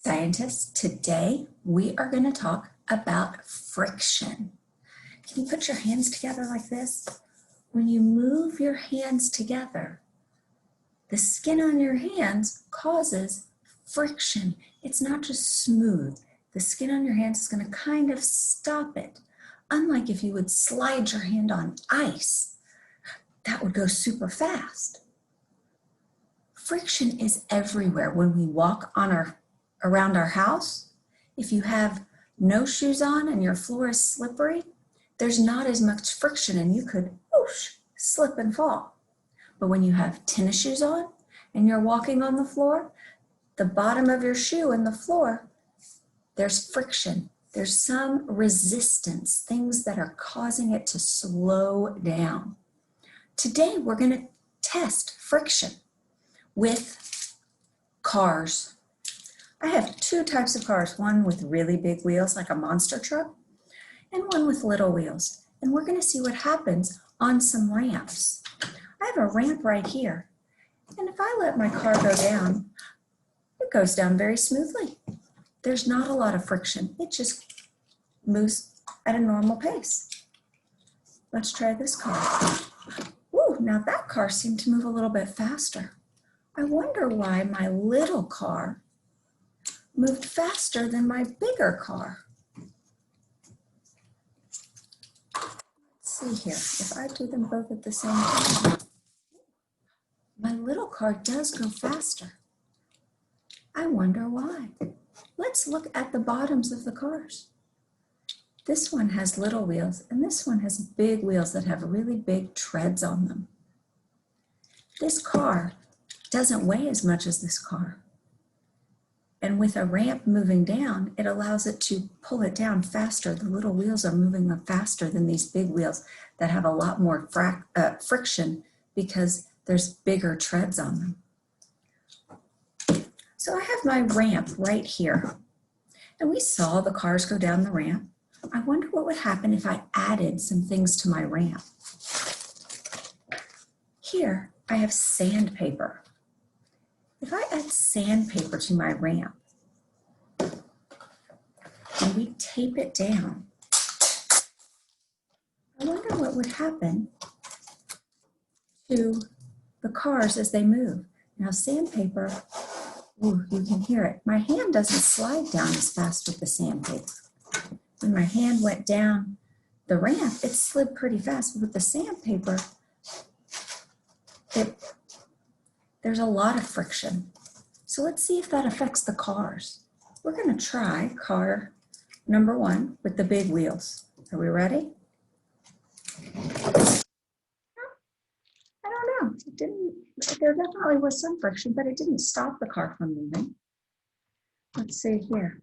Scientists, today we are going to talk about friction. Can you put your hands together like this? When you move your hands together, the skin on your hands causes friction. It's not just smooth. The skin on your hands is going to kind of stop it. Unlike if you would slide your hand on ice, that would go super fast. Friction is everywhere. When we walk on around our house, if you have no shoes on and your floor is slippery, there's not as much friction and you could whoosh, slip and fall. But when you have tennis shoes on and you're walking on the floor, the bottom of your shoe and the floor, there's friction. There's some resistance, things that are causing it to slow down. Today, we're going to test friction with cars. I have two types of cars, one with really big wheels like a monster truck and one with little wheels. And we're going to see what happens on some ramps. I have a ramp right here. And if I let my car go down, it goes down very smoothly. There's not a lot of friction. It just moves at a normal pace. Let's try this car. Ooh, now that car seemed to move a little bit faster. I wonder why my little car moved faster than my bigger car. Let's see here, if I do them both at the same time, my little car does go faster. I wonder why. Let's look at the bottoms of the cars. This one has little wheels and this one has big wheels that have really big treads on them. This car doesn't weigh as much as this car. And with a ramp moving down, it allows it to pull it down faster. The little wheels are moving faster than these big wheels that have a lot more friction because there's bigger treads on them. So I have my ramp right here. And we saw the cars go down the ramp. I wonder what would happen if I added some things to my ramp. Here, I have sandpaper. If I add sandpaper to my ramp and we tape it down, I wonder what would happen to the cars as they move. Now sandpaper, ooh, you can hear it. My hand doesn't slide down as fast with the sandpaper. When my hand went down the ramp, it slid pretty fast. But with the sandpaper, there's a lot of friction. So let's see if that affects the cars. We're going to try car number one with the big wheels. Are we ready? I don't know. There definitely was some friction, but it didn't stop the car from moving. Let's see here.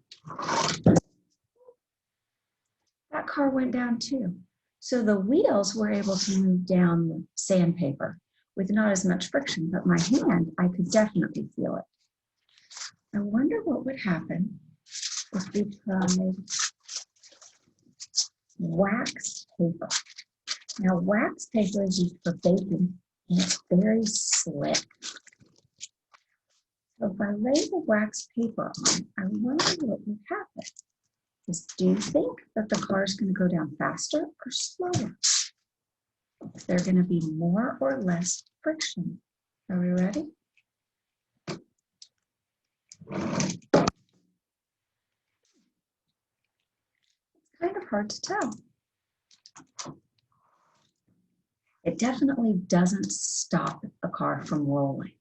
That car went down too. So the wheels were able to move down the sandpaper with not as much friction, but my hand, I could definitely feel it. I wonder what would happen if we tried wax paper. Now wax paper is used for baking and it's very slick. So if I lay the wax paper on, I wonder what would happen. Do you think that the car is going to go down faster or slower? Is there going to be more or less friction? Are we ready? It's kind of hard to tell. It definitely doesn't stop the car from rolling.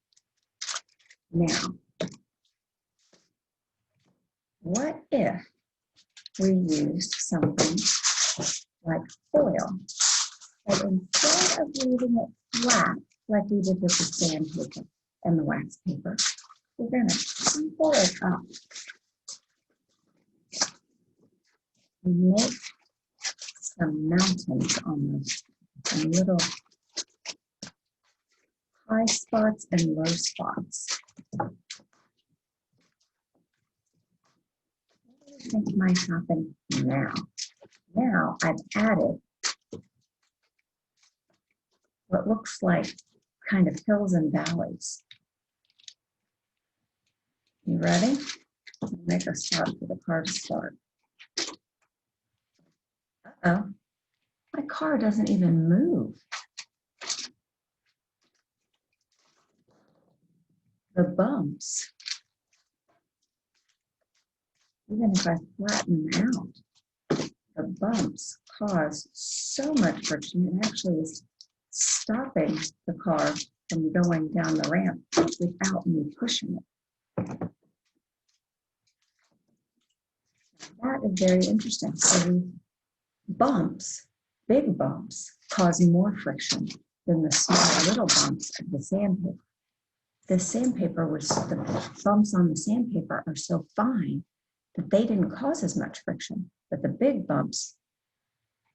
Now, what if we used something like foil, but instead of leaving it flat like we did with the sandpaper and the wax paper, we're going to pull it up and make some mountains almost, and little high spots and low spots. What do you think might happen now? Now I've added what looks like kind of hills and valleys. You ready? Make a start for the car to start. Uh-oh, my car doesn't even move. The bumps, even if I flatten them out, the bumps cause so much friction. It actually is stopping the car from going down the ramp without me pushing it. That is very interesting. So the bumps, big bumps, cause more friction than the small little bumps of the sandpaper. The sandpaper the bumps on the sandpaper are so fine that they didn't cause as much friction, but the big bumps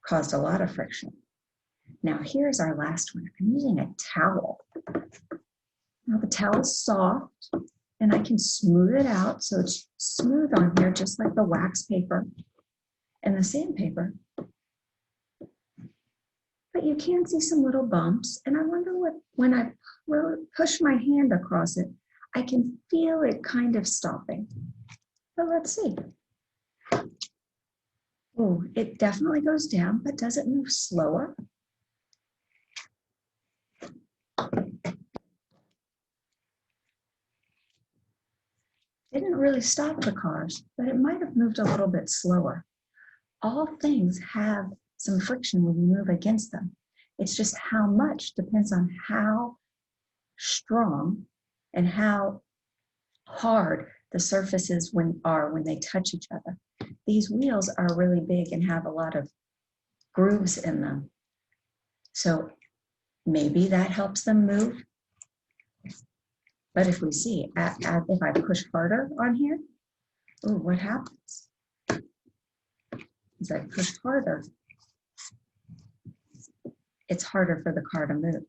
caused a lot of friction. Now here's our last one. I'm using a towel. Now the towel is soft and I can smooth it out so it's smooth on here just like the wax paper and the sandpaper. But you can see some little bumps, and I wonder what, when I push my hand across it, I can feel it kind of stopping. But let's see. Oh, it definitely goes down, but does it move slower? Didn't really stop the cars, but it might have moved a little bit slower. All things have some friction when you move against them. It's just how much depends on how strong and how hard the surfaces when they touch each other. These wheels are really big and have a lot of grooves in them. So maybe that helps them move. But if we see, if I push harder on here, oh, what happens? As I push harder, it's harder for the car to move.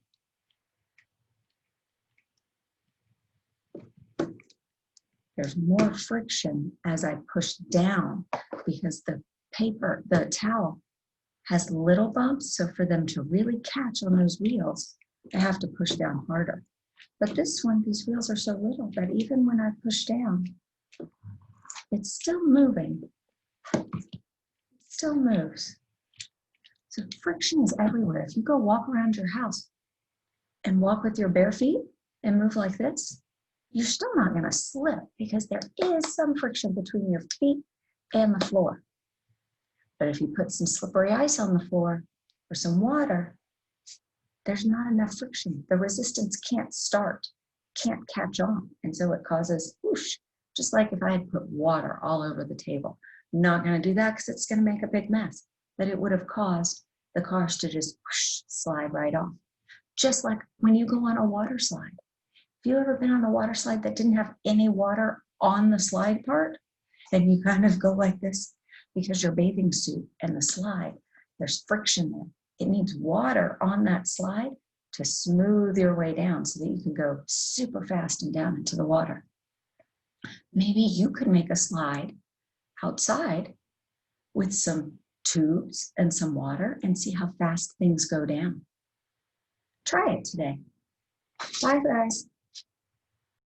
There's more friction as I push down because the towel has little bumps. So for them to really catch on those wheels, I have to push down harder. But this one, these wheels are so little that even when I push down, it's still moving. It still moves. So friction is everywhere. If you go walk around your house and walk with your bare feet and move like this, you're still not going to slip because there is some friction between your feet and the floor. But if you put some slippery ice on the floor or some water, there's not enough friction. The resistance can't start, can't catch on. And so it causes whoosh, just like if I had put water all over the table. I'm not going to do that because it's going to make a big mess. But it would have caused the cars to just whoosh, slide right off. Just like when you go on a water slide. Have you ever been on a water slide that didn't have any water on the slide part? And you kind of go like this because your bathing suit and the slide, there's friction there. It needs water on that slide to smooth your way down so that you can go super fast and down into the water. Maybe you could make a slide outside with some tubes and some water and see how fast things go down. Try it today. Bye, guys.